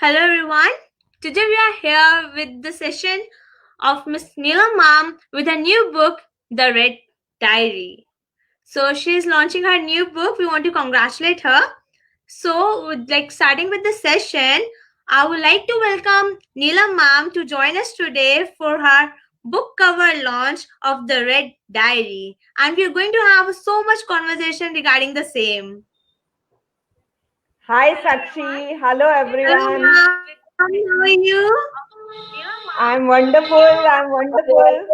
Hello everyone. Today we are here with the session of Miss Neela Ma'am with a new book, The Red Diary. So she is launching her new book. We want to congratulate her. So, starting with the session, I would like to welcome Neela Ma'am to join us today for her book cover launch of The Red Diary, and we are going to have so much conversation regarding the same. Hi Sakshi, hello Hello everyone. ma'am, how are you? I'm wonderful. I'm wonderful.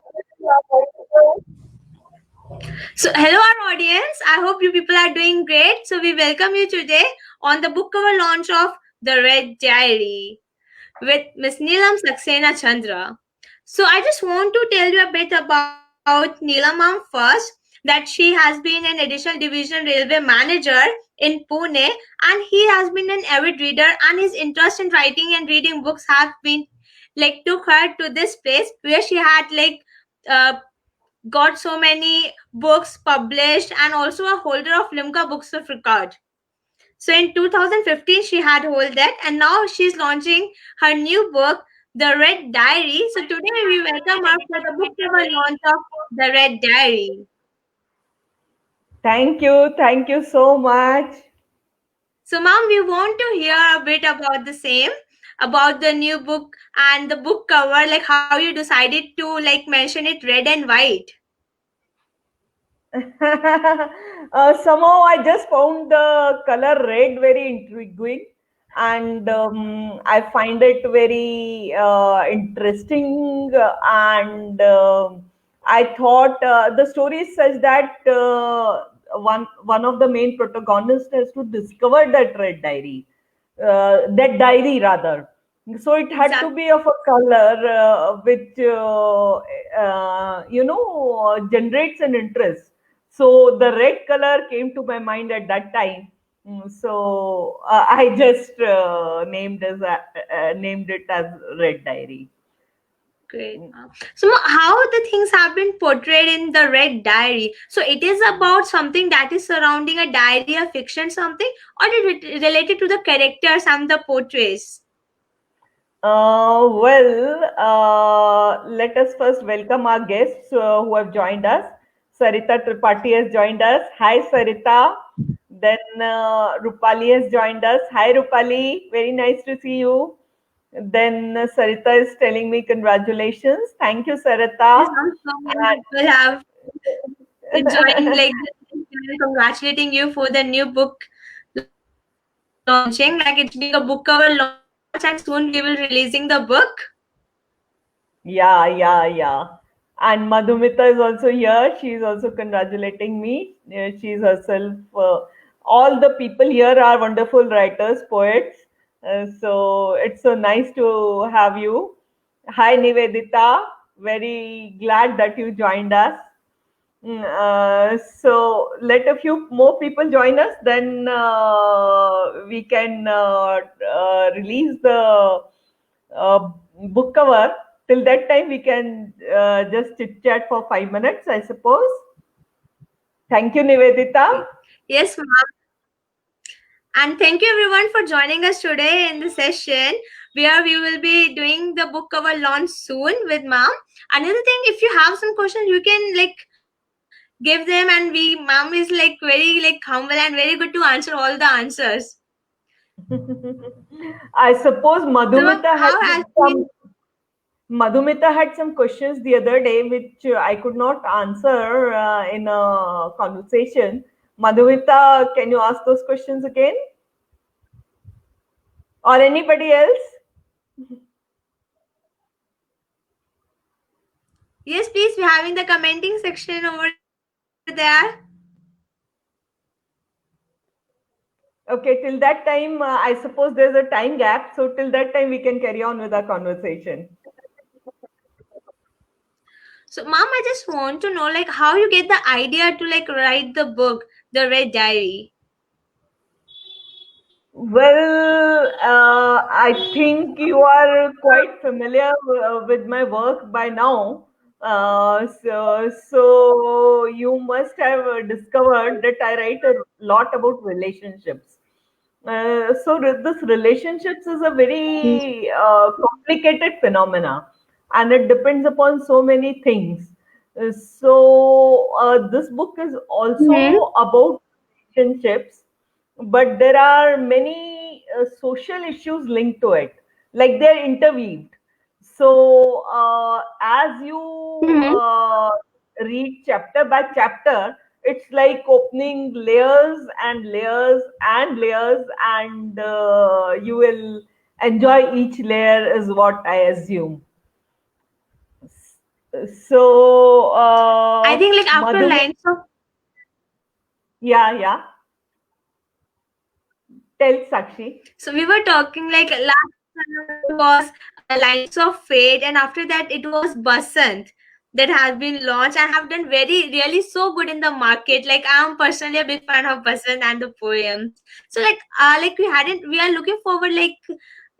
So, hello, our audience. I hope you people are doing great. So, we welcome you today on the book cover launch of The Red Diary with Miss Neelam Saxena Chandra. So, I just want to tell you a bit about Neelam Ma'am first, that she has been an additional division railway manager in Pune, and he has been an avid reader, and his interest in writing and reading books have been took her to this place where she had uh, got so many books published and also a holder of Limca Books of Record. So in 2015, she had hold that, and now she's launching her new book, The Red Diary. So today we welcome her for the book cover launch of The Red Diary. Thank you so much. So, ma'am, we want to hear a bit about the same, about the new book and the book cover, like how you decided to mention it red and white. Somehow I just found the color red very intriguing, and I find it very interesting. And I thought the story is such that one of the main protagonists has to discover that diary rather. So it had to Exactly. be of a color which generates an interest. So the red color came to my mind at that time. So I just named it as Red Diary. Great. So, how the things have been portrayed in the Red Diary? So, it is about something that is surrounding a diary, a fiction, something, or is it related to the characters and the portraits? Let us first welcome our guests who have joined us. Sarita Tripathi has joined us. Hi, Sarita. Then Rupali has joined us. Hi, Rupali. Very nice to see you. Then Sarita is telling me congratulations. Thank you, Yes, Sarita. I'm sure many people have joined congratulating you for the new book launching. Like it's being a book cover launch, and soon we will releasing the book. Yeah. And Madhumita is also here. She is also congratulating me. She's herself. All the people here are wonderful writers, poets. So it's so nice to have you. Hi, Nivedita. Very glad that you joined us. So let a few more people join us, then we can release the uh, book cover. Till that time, we can just chit chat for 5 minutes, I suppose. Thank you, Nivedita. Yes, ma'am. And thank you everyone for joining us today in the session where we will be doing the book cover launch soon with ma'am. Another thing, if you have some questions, you can give them, and we ma'am is very humble and very good to answer all the answers. I suppose So ma'am, how has been? Madhumita had some questions the other day which I could not answer in a conversation. Madhumita, can you ask those questions again? Or anybody else? Yes, please. We're having the commenting section over there. Okay, till that time, I suppose there's a time gap. So, till that time, we can carry on with our conversation. So ma'am, I just want to know how you get the idea to write the book, The Red Diary. I think you are quite familiar with my work by now. So you must have discovered that I write a lot about relationships. This relationships is a Mm-hmm. very complicated phenomena, and it depends upon so many things. This book is also about relationships, but there are many social issues linked to it, like they're interweaved. As you Mm-hmm. read chapter by chapter, it's like opening layers and layers and layers, and you will enjoy each layer, is what I assume. I think like after Madhumita, lines of yeah, yeah. Tell Sakshi. so we were talking like last time it was Lines of Fate, and after that it was Basant that has been launched and have done very really so good in the market. Like I'm personally a big fan of Basant and the poems. So like we are looking forward like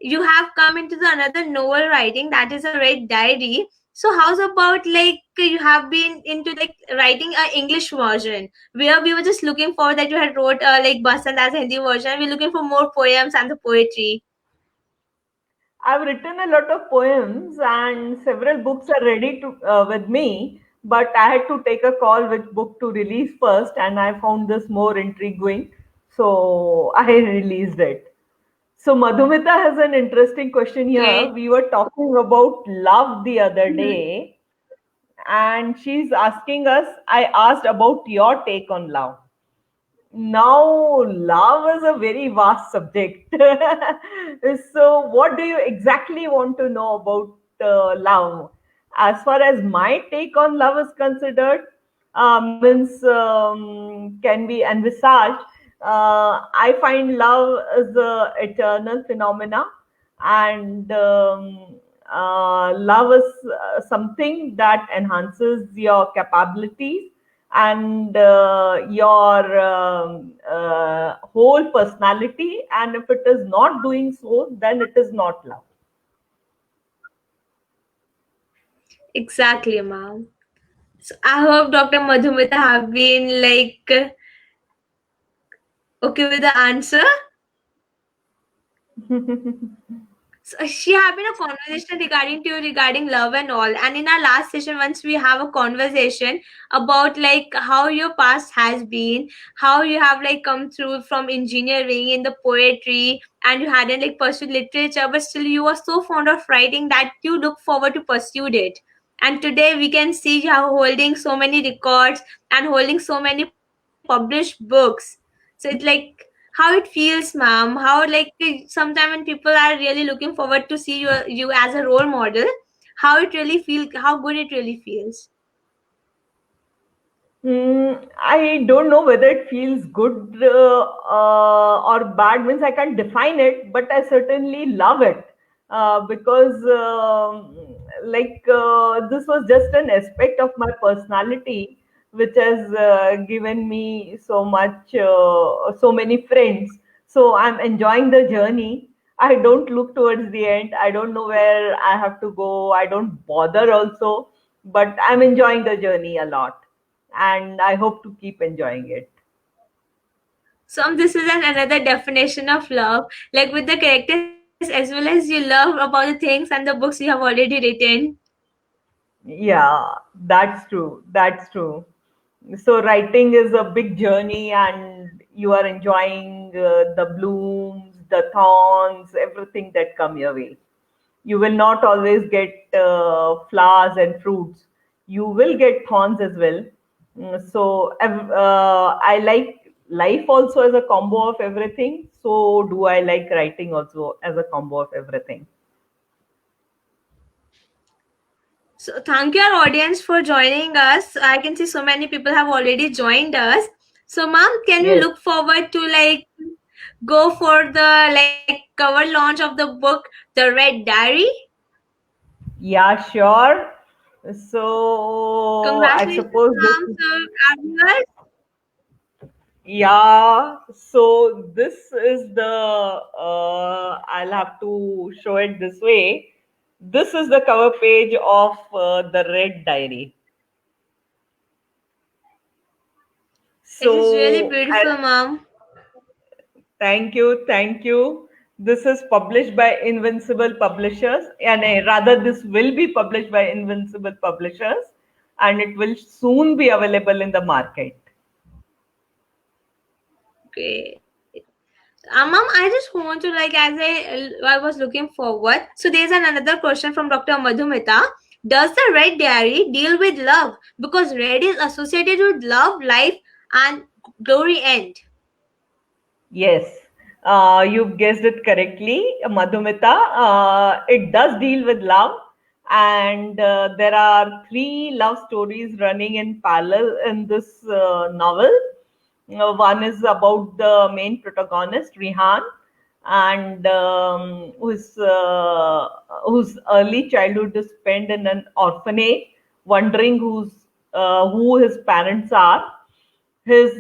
you have come into the another novel writing that is a Red Diary. So how's about like you have been into like writing a English version where we were just looking for that you had wrote like Basant as a Hindi version. We're looking for more poems and the poetry. I've written a lot of poems, and several books are ready to with me. But I had to take a call which book to release first, and I found this more intriguing, so I released it. So Madhumita has an interesting question here. Great. We were talking about love the other Mhm. day, and she's asking us. I asked about your take on love. Now, love is a very vast subject. So, what do you exactly want to know about love? As far as my take on love is considered, means can be envisaged. I find love is a eternal phenomena, and love is something that enhances your capabilities and your whole personality, and if it is not doing so, then it is not love. Exactly, ma'am. So I hope Dr. Madhumita have been like okay with the answer. So she had been a conversation regarding love and all. And in our last session, once we have a conversation about like how your past has been, how you have like come through from engineering in the poetry, and you hadn't like pursued literature, but still you were so fond of writing that you look forward to pursue it. And today we can see you are holding so many records and holding so many published books. So it's like how it feels, ma'am. How like sometime when people are really looking forward to see you as a role model, how it really feel, how good it really feels. I don't know whether it feels good or bad. Means I can't define it, but I certainly love it because, this was just an aspect of my personality, which has given me so much, so many friends. So I'm enjoying the journey. I don't look towards the end. I don't know where I have to go. I don't bother also, but I'm enjoying the journey a lot, and I hope to keep enjoying it. So this is another definition of love, like with the characters as well as you love about the things and the books you have already written. Yeah, that's true. That's true. So, writing is a big journey, and you are enjoying the blooms, the thorns, everything that come your way. You will not always get flowers and fruits. You will get thorns as well. I like life also as a combo of everything. So, do I like writing also as a combo of everything? So thank you our audience for joining us. I can see so many people have already joined us. So ma'am, can we Yes. look forward to like go for the like cover launch of the book The Red Diary? Yeah, sure. So I Congratulations, suppose ma'am. this, So our viewers, yeah. So this is I'll have to show it this way. This is the cover page of the Red Diary. it is really So I, beautiful, ma'am. Thank you. Thank you. This is published by Invincible Publishers, and rather, this will be published by Invincible Publishers, and it will soon be available in the market. Great. Mom, I just want to like as I was looking forward. So there's another question from Dr. Madhumita. Does the Red Diary deal with love? Because red is associated with love, life, and glory end. Yes, you've guessed it correctly, Madhumita. It does deal with love, and there are three love stories running in parallel in this novel. One is about the main protagonist, Rihan, and whose early childhood is spent in an orphanage, wondering who his parents are. His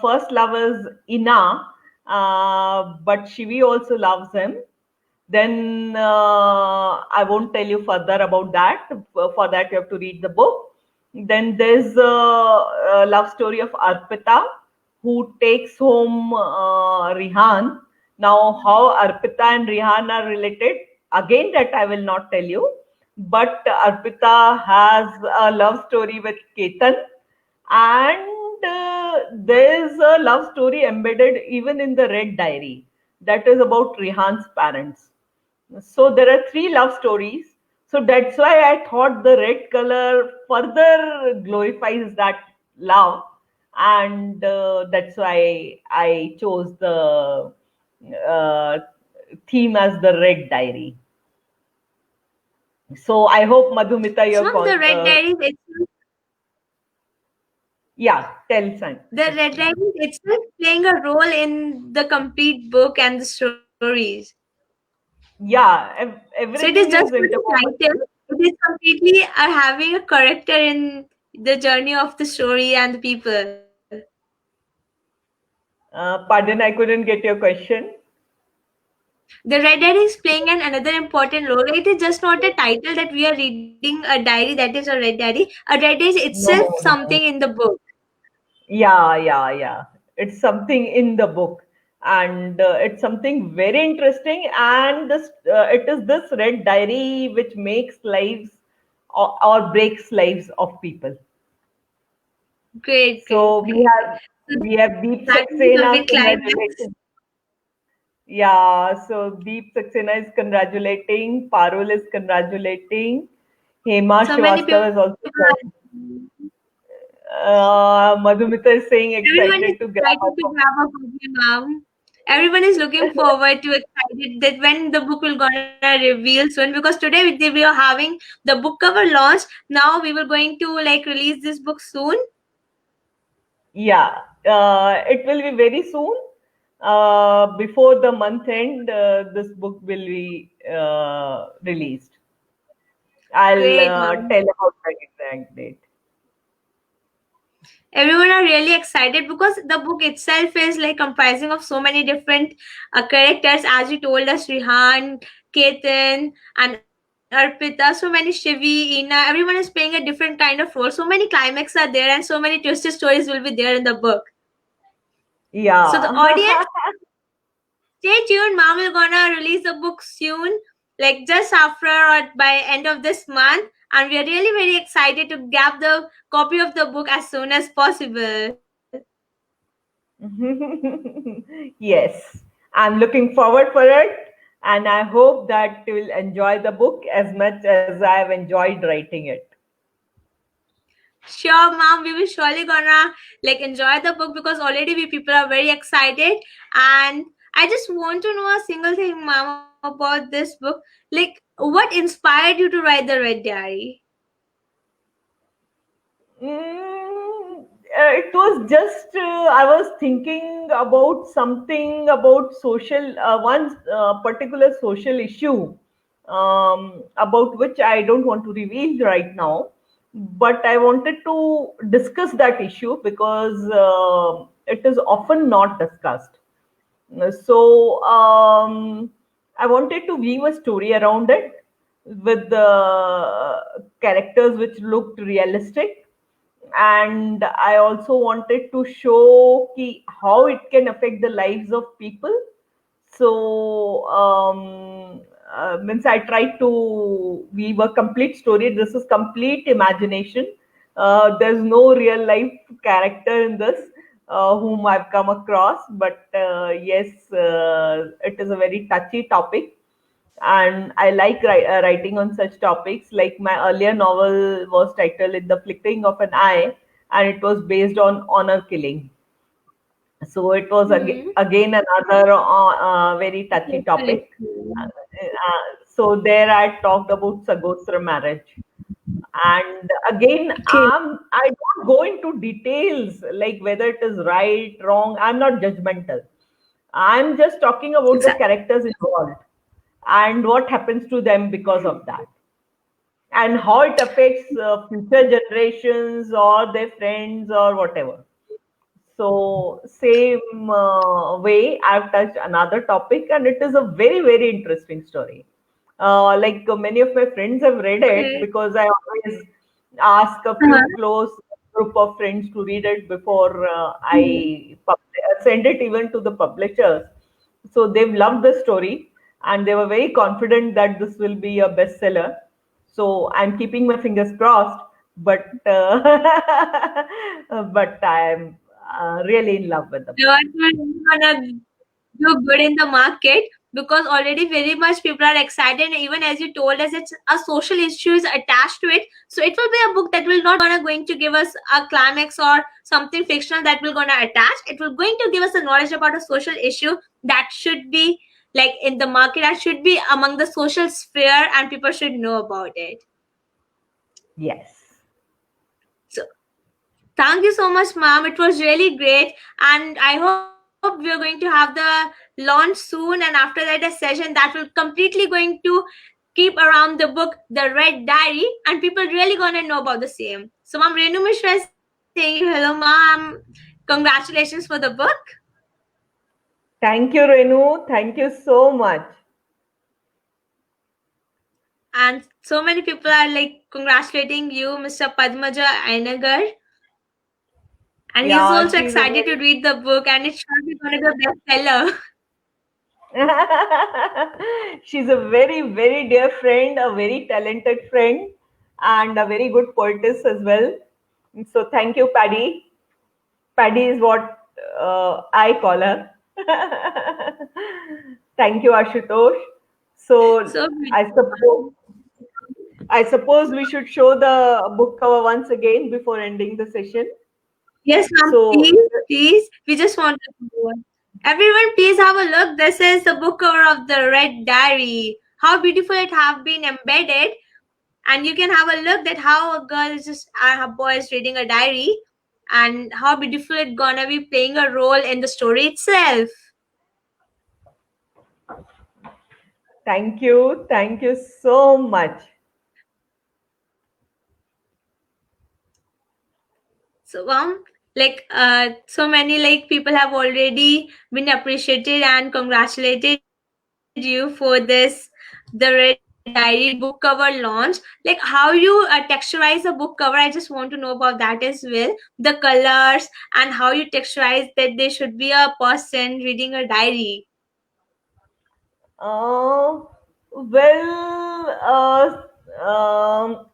first love is Ina, but Shivi also loves him. Then I won't tell you further about that. For that, you have to read the book. Then there's a love story of Arpita, who takes home Rihan. Now, how Arpita and Rihan are related, again, that I will not tell you. But Arpita has a love story with Ketan, and there's a love story embedded even in the Red Diary that is about Rihan's parents. So there are three love stories. So that's why I thought the red color further glorifies that love, and that's why I chose the uh, theme as the Red Diary. So I hope Madhumita, Some you're of the Red Diaries itself, yeah, tell son. the Red Diaries itself playing a role in the complete book and the stories. Yeah, So it is everything just is for the interwoven. title. It is completely having a character in the journey of the story and the people. Pardon, I couldn't get your question. The Red Diary is playing another important role. It is just not a title that we are reading a diary that is a Red Diary. A Red Diary is itself No, something no. in the book. Yeah. It's something in the book, and it's something very interesting. And it is this red diary which makes lives or breaks lives of people. Great, great, So great. So we have Deep that is a Saxena big climax. congratulating. Yeah, so Deep Saxena is congratulating, Parul is congratulating, Hema So many people. Srivastava is also Madhumita is saying Everyone is excited to grab excited a to copy. grab a copy, ma'am. Everyone is looking forward to excited that when the book will gonna reveal soon, because today we are having the book cover launch. Now we were going to like release this book soon. Yeah, it will be very soon. Before the month end, this book will be released. I'll Great, ma'am. tell about the exact date. Everyone are really excited because the book itself is like comprising of so many different characters, as you told us, Rihan, Ketan, and Arpita. So many Shivi, Ina. Everyone is playing a different kind of role. So many climax are there, and so many twisted stories will be there in the book. So the Yeah. audience, stay tuned. Mom will gonna release the book soon, like just after or by end of this month. And we are really very excited to grab the copy of the book as soon as possible. Yes, I'm looking forward for it, and I hope that you will enjoy the book as much as I have enjoyed writing it. Sure, mom. We will surely gonna like enjoy the book because already we people are very excited. And I just want to know a single thing, mom, about this book. Like, what inspired you to write the Red Diary? It was just I was thinking about something about one particular social issue about which I don't want to reveal right now, but I wanted to discuss that issue because it is often not discussed. So I wanted to weave a story around it with the characters which looked realistic, and I also wanted to show how it can affect the lives of people. So means I tried to weave a complete story. This is complete imagination. There's no real life character in this whom I've come across, but yes, it is a very touchy topic, and I like writing on such topics. Like my earlier novel was titled "In the Flickering of an Eye," and it was based on honor killing. So it was Hmm. again another very touchy topic. So there I talked about Sagotra marriage. And again, Okay. I don't go into details like whether it is right, wrong. I'm not judgmental. I'm just talking about the Exactly. characters involved and what happens to them because of that, and how it affects future generations or their friends or whatever. So, same way, I've touched another topic, and it is a very, very interesting story. Many of my friends have read it Okay. because I always ask a few Uh-huh. close group of friends to read it before Mhm. send it even to the publishers. So they've loved the story, and they were very confident that this will be a bestseller. So I'm keeping my fingers crossed, but but I'm really in love with the book. Yours will gonna do good in the market because already very much people are excited. And even as you told us, it's a social issues attached to it. So it will be a book that will not gonna going to give us a climax or something fictional that will gonna attach. It will going to give us a knowledge about a social issue that should be like in the market, that should be among the social sphere, and people should know about it. Yes. So thank you so much, ma'am. It was really great. And I hope we are going to have the launch soon. And after that, a session that will completely going to keep around the book, The Red Diary, and people really going to know about the same. So, ma'am, Renu Mishra is saying, hello, ma'am. Congratulations for the book. Thank you, Renu. Thank you so much. And so many people are like congratulating you, Mr. Padmaja Ainagar. And he's Yeah, also she's a excited to read the book, and it's surely going to be a bestseller. she's a very, very dear friend, a very talented friend, and a very good poetess as well. So thank you, Paddy. Paddy is what I call her. Thank you, Ashutosh. So So I beautiful. suppose I suppose we should show the book cover once again before ending the session. Yes, ma'am. So Please, please. We just want to know. Everyone, please have a look. This is the book cover of the Red Diary. How beautiful it have been embedded, and you can have a look that how a girl is just a boy is reading a diary, and how beautiful it gonna be playing a role in the story itself. thank you so much. So like so many like people have already been appreciated and congratulated you for this the Red Diary book cover launch. Like how you texturize a book cover, I just want to know about that as well. The colors and how you texturize that they should be a person reading a diary. Uh,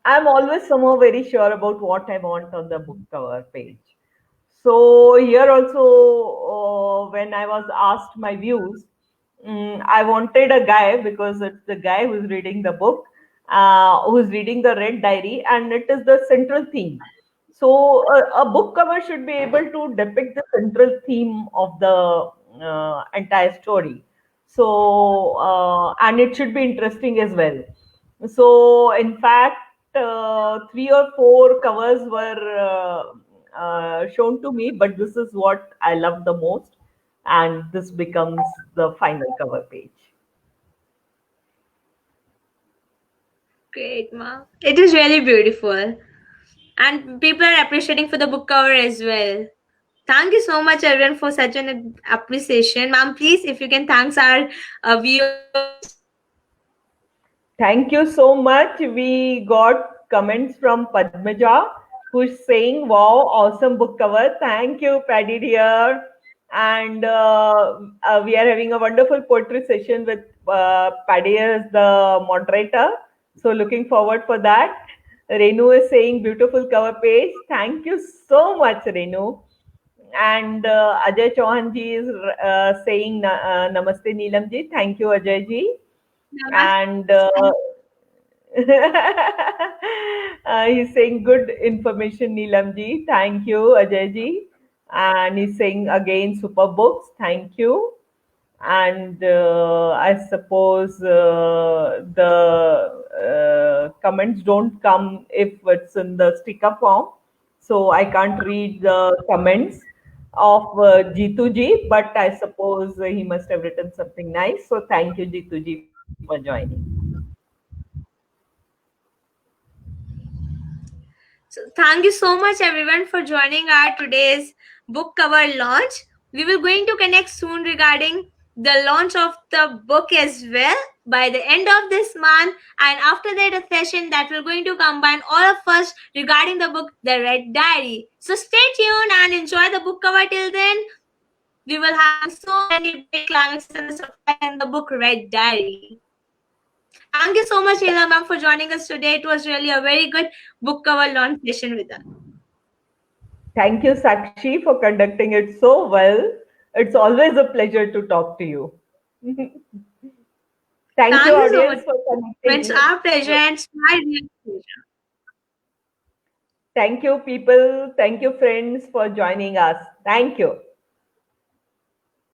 I'm always somehow very sure about what I want on the book cover page. So here also, when I was asked my views, I wanted a guy because it's the guy who's reading the book, who's reading the Red Diary, and it is the central theme. So a book cover should be able to depict the central theme of the entire story. So and it should be interesting as well. So in fact, three or four covers were shown to me, but this is what I love the most, and this becomes the final cover page. Great, ma. It is really beautiful. And people are appreciating for the book cover as well. Thank you so much, everyone, for such an appreciation. Ma'am, please, if you can thanks our viewers. Thank you so much. We got comments from Padmaja. who's saying, "Wow, awesome book cover." Thank you, Paddy dear. And we are having a wonderful poetry session with Paddy as the moderator. So looking forward for that. Renu is saying beautiful cover page. Thank you so much, Renu. And Ajay Chauhan ji is saying Namaste Neelam ji. Thank you, Ajay ji. And he's saying good information, Neelam ji. Thank you, Ajay ji. And he's saying again, super books. Thank you. And I suppose the comments don't come if it's in the sticker form. So I can't read the comments of Jitu ji, but I suppose he must have written something nice. So thank you, Jitu ji, for joining. So thank you so much everyone for joining our today's book cover launch. We will going to connect soon regarding the launch of the book as well by the end of this month, and after that a session that we're going to combine all of us regarding the book The Red Diary. So stay tuned and enjoy the book cover. Till then, we will have so many big climaxes in the surprise in the book Red Diary. Thank you so much, Hila ma'am, for joining us today. It was really a very good book cover launch session with us. Thank you, Sakshi, for conducting it so well. It's always a pleasure to talk to you. Thank you, Thank you so much. audience, for It's connecting. our pleasure and it's my real pleasure. Thank you, people. Thank you, friends, for joining us. Thank you.